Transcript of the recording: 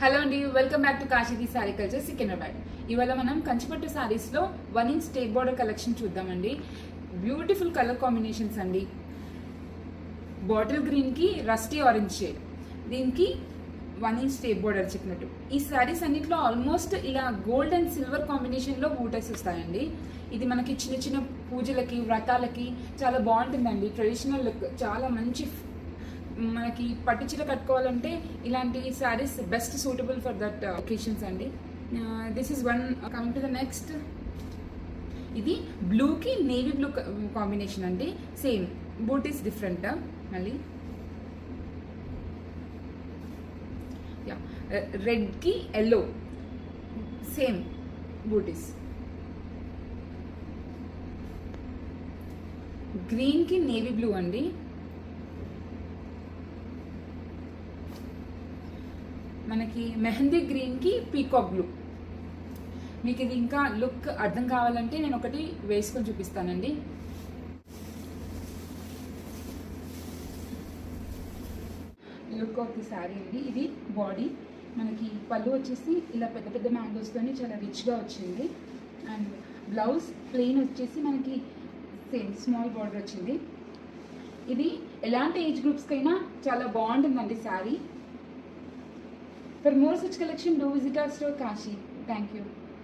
Hello అండి, welcome back to Kashidi saree culture Secunderabad. ఇవాళ మనం కంచిపట్టు శారీస్లో 1 ఇంచ్ స్టేప్ బోర్డర్ కలెక్షన్ చూద్దామండి. బ్యూటిఫుల్ కలర్ కాంబినేషన్స్ అండి. బాటిల్ గ్రీన్కి రస్టీ ఆరెంజ్ షేడ్, దీనికి 1 ఇంచ్ స్టేప్ బోర్డర్ చెప్పినట్టు. ఈ శారీస్ అన్నింటిలో ఆల్మోస్ట్ ఇలా గోల్డ్ అండ్ సిల్వర్ కాంబినేషన్లో బూటస్ వస్తాయండి. ఇది మనకి చిన్న చిన్న పూజలకి, వ్రతాలకి చాలా బాగుంటుందండి. ట్రెడిషనల్ లుక్, చాలా మంచి. మనకి పట్టు చీర కట్టుకోవాలంటే ఇలాంటి sarees best suitable for that occasions అండి. This is one. Coming to the next, ఇది బ్లూకి నేవీ బ్లూ కాంబినేషన్ అండి. సేమ్ బూటీస్ డిఫరెంట్. మళ్ళీ రెడ్కి ఎల్లో, సేమ్ బూటీస్. గ్రీన్కి నేవీ బ్లూ అండి. మనకి మెహందీ గ్రీన్కి పీకాక్ బ్లూ. మీకు ఇది ఇంకా లుక్ అర్థం కావాలంటే నేను ఒకటి వేసుకొని చూపిస్తానండి. లుక్ ఆఫ్ ది శారీ అండి. ఇది బాడీ, మనకి పళ్ళు వచ్చేసి ఇలా పెద్ద పెద్ద మ్యాంగోస్తోని చాలా రిచ్గా వచ్చింది. అండ్ బ్లౌజ్ ప్లెయిన్ వచ్చేసి మనకి సేమ్ స్మాల్ బార్డర్ వచ్చింది. ఇది ఎలాంటి ఏజ్ గ్రూప్స్కైనా చాలా బాగుంటుందండి sari. For more such collection, do visit our store Kashi. Thank you.